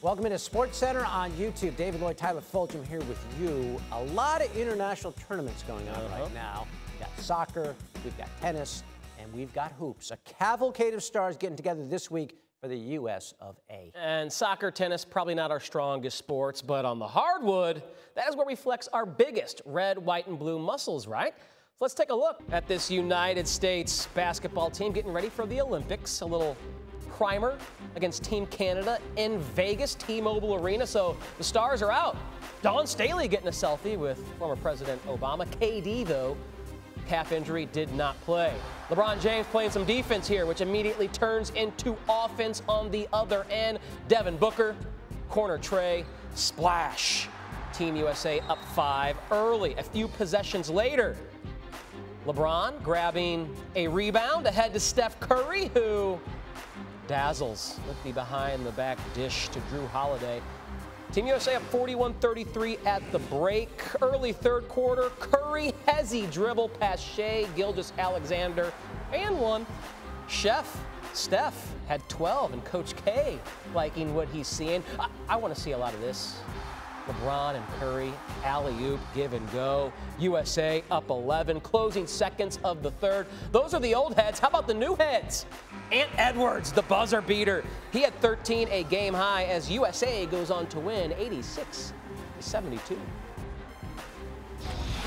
Welcome into SportsCenter on YouTube. David, Lloyd, Tyler, Fulghum here with you. A lot of international tournaments going on right now. We've got soccer, we've got tennis, and we've got hoops. A cavalcade of stars getting together this week for the U.S. of A. And soccer, tennis, probably not our strongest sports, but on the hardwood, that is where we flex our biggest red, white, and blue muscles, right? So let's take a look at this United States basketball team getting ready for the Olympics. A little primer against Team Canada in Vegas, T-Mobile Arena. So the stars are out. Dawn Staley getting a selfie with former President Obama. KD, though, calf injury, did not play. LeBron James playing some defense here, which immediately turns into offense on the other end. Devin Booker, corner tray, splash. Team USA up 5 early. A few possessions later, LeBron grabbing a rebound ahead to Steph Curry, who dazzles with the behind-the-back dish to Drew Holiday. Team USA up 41-33 at the break. Early third quarter, Curry hezzy dribble past Shai Gilgeous-Alexander and one. Steph had 12, and Coach K liking what he's seeing. I want to see a lot of this. LeBron and Curry, alley-oop, give and go. USA up 11, closing seconds of the third. Those are the old heads. How about the new heads? Ant Edwards, the buzzer beater. He had 13, a game high, as USA goes on to win 86-72.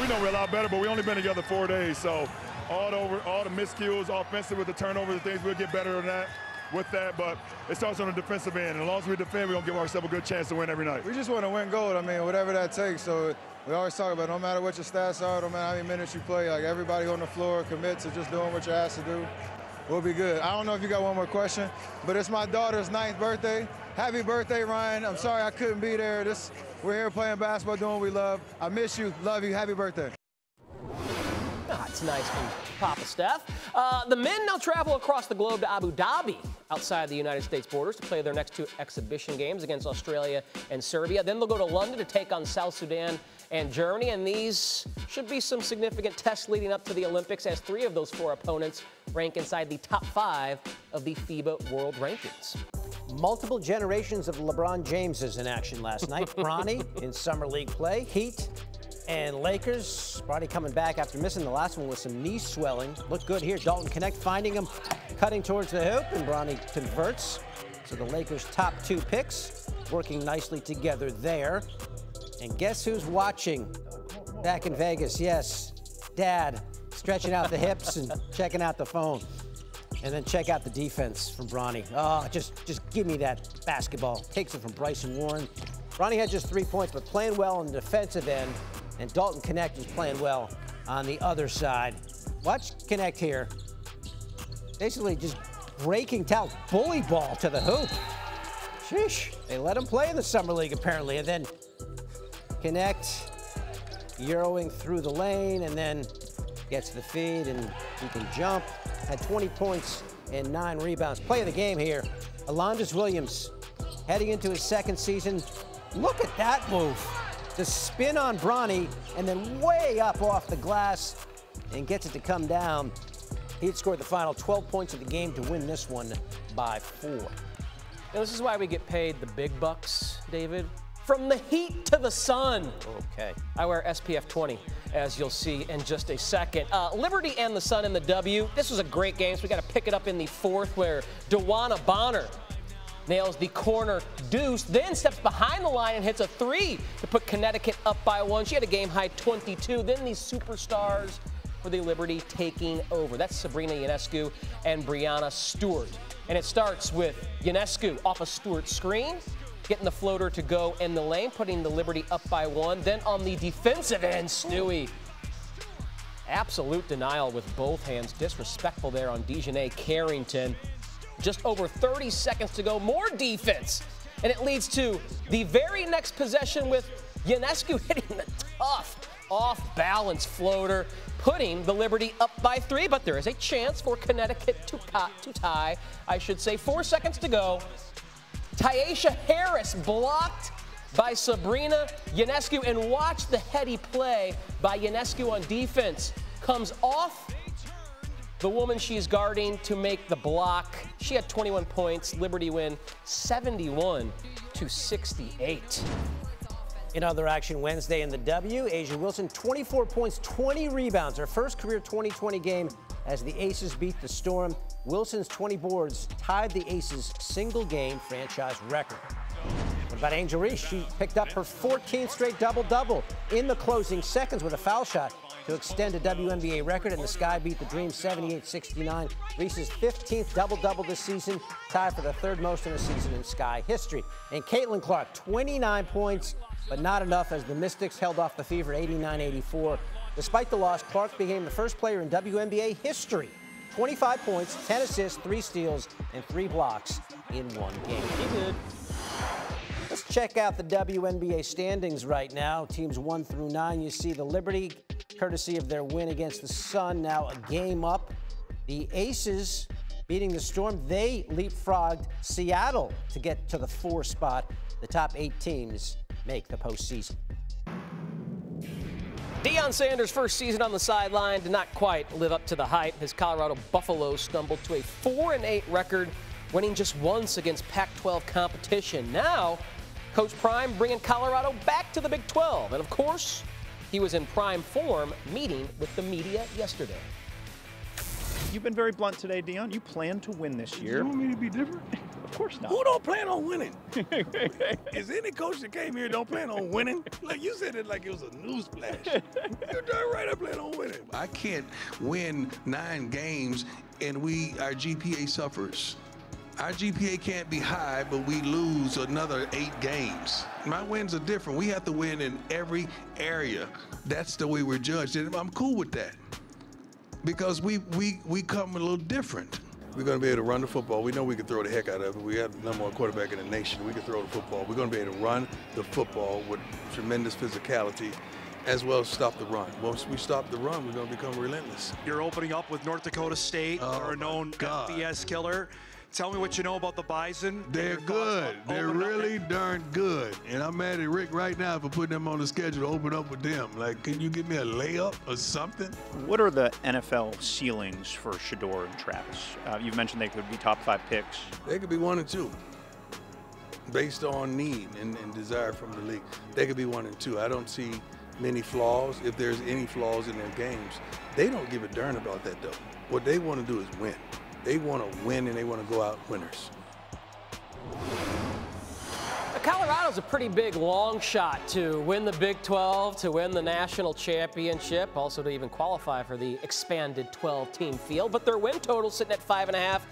We know we're a lot better, but we only been together 4 days, so all the miscues, offensive with the turnovers and things, we'll get better than that. With that, but it starts on the defensive end. And as long as we defend, we're going to give ourselves a good chance to win every night. We just want to win gold. I mean, whatever that takes. So we always talk about no matter what your stats are, no matter how many minutes you play, like everybody on the floor commits to just doing what you're asked to do. We'll be good. I don't know if you got one more question, but it's my daughter's 9th birthday. Happy birthday, Ryan. I'm sorry I couldn't be there. We're here playing basketball, doing what we love. I miss you. Love you. Happy birthday. It's nice from Papa Steph. The men now travel across the globe to Abu Dhabi, outside the United States borders, to play their next 2 exhibition games against Australia and Serbia. Then they'll go to London to take on South Sudan and Germany, and these should be some significant tests leading up to the Olympics, as 3 of those 4 opponents rank inside the top 5 of the FIBA World Rankings. Multiple generations of LeBron Jameses in action last night. Bronny in Summer League play. Heat and Lakers. Bronny coming back after missing the last one with some knee swelling. Looked good here. Dalton Connect finding him, cutting towards the hoop, and Bronny converts. So the Lakers' top 2 picks working nicely together there. And guess who's watching back in Vegas? Yes, Dad, stretching out the hips and checking out the phone. And then check out the defense from Bronny. Oh, just give me that basketball. Takes it from Bryson Warren. Bronny had just 3 points, but playing well on the defensive end. And Dalton Connect is playing well on the other side. Watch Connect here. Basically just breaking towel, bully ball to the hoop. Sheesh. They let him play in the Summer League, apparently. And then Connect, Euroing through the lane, and then gets the feed, and he can jump. Had 20 points and 9 rebounds. Play of the game here. Alondes Williams heading into his 2nd season. Look at that move. The spin on Bronny, and then way up off the glass, and gets it to come down. He had scored the final 12 points of the game to win this one by 4. Now, this is why we get paid the big bucks, David. From the heat to the sun. Okay. I wear SPF 20, as you'll see in just a second. Liberty and the Sun in the W. This was a great game, so we got to pick it up in the 4th, where Dewana Bonner nails the corner deuce, then steps behind the line and hits a 3 to put Connecticut up by 1. She had a game-high 22. Then these superstars for the Liberty taking over. That's Sabrina Ionescu and Brianna Stewart. And it starts with Ionescu off a Stewart screen, getting the floater to go in the lane, putting the Liberty up by 1. Then on the defensive end, Stewie. Absolute denial with both hands. Disrespectful there on Dejanay Carrington. Just over 30 seconds to go, more defense. And it leads to the very next possession with Ionescu hitting the tough off-balance floater, putting the Liberty up by 3. But there is a chance for Connecticut to tie. I should say 4 seconds to go. Tyasha Harris blocked by Sabrina Ionescu, and watch the heady play by Ionescu on defense. Comes off The woman she's guarding to make the block, she had 21 points. Liberty win 71-68. In other action Wednesday in the W, A'ja Wilson, 24 points, 20 rebounds. Her first career 2020 game as the Aces beat the Storm. Wilson's 20 boards tied the Aces' single-game franchise record. What about Angel Reese? She picked up her 14th straight double-double in the closing seconds with a foul shot to extend a WNBA record, and the Sky beat the Dream 78-69. Reese's 15th double-double this season, tied for the third most in a season in Sky history. And Caitlin Clark, 29 points, but not enough as the Mystics held off the Fever 89-84. Despite the loss, Clark became the first player in WNBA history. 25 points, 10 assists, 3 steals, and 3 blocks in one game. He did. Let's check out the WNBA standings right now. Teams 1 through 9. You see the Liberty, courtesy of their win against the Sun, now a game up. The Aces beating the Storm. They leapfrogged Seattle to get to the 4 spot. The top 8 teams make the postseason. Deion Sanders' first season on the sideline did not quite live up to the hype. His Colorado Buffaloes stumbled to a 4-8 record, winning just once against Pac-12 competition. Now, Coach Prime bringing Colorado back to the Big 12. And of course, he was in prime form meeting with the media yesterday. You've been very blunt today, Deion. You plan to win this year. You want me to be different? Of course not. Who don't plan on winning? Is any coach that came here don't plan on winning? Like you said it like it was a newsflash. You're darn right I plan on winning. I can't win 9 games and our GPA suffers. Our GPA can't be high, but we lose another 8 games. My wins are different. We have to win in every area. That's the way we're judged, and I'm cool with that because we come a little different. We're going to be able to run the football. We know we can throw the heck out of it. We have the #1 quarterback in the nation. We can throw the football. We're going to be able to run the football with tremendous physicality, as well as stop the run. Once we stop the run, we're going to become relentless. You're opening up with North Dakota State, or a known FBS killer. Tell me what you know about the Bison. They're good. They're really darn good. And I'm mad at Rick right now for putting them on the schedule to open up with them. Like, can you give me a layup or something? What are the NFL ceilings for Shedeur and Travis? You've mentioned they could be top 5 picks. They could be 1 and 2, based on need and desire from the league. They could be 1 and 2. I don't see many flaws. If there's any flaws in their games, they don't give a darn about that, though. What they want to do is win. They want to win, and they want to go out winners. Colorado's a pretty big long shot to win the Big 12, to win the national championship, also to even qualify for the expanded 12-team field. But their win total, sitting at 5.5,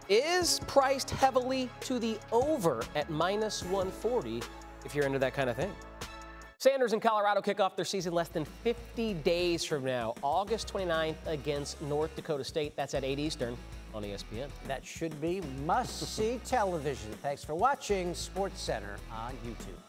is priced heavily to the over at -140 if you're into that kind of thing. Sanders and Colorado kick off their season less than 50 days from now, August 29th against North Dakota State. That's at 8 Eastern on ESPN. That should be must-see television. Thanks for watching SportsCenter on YouTube.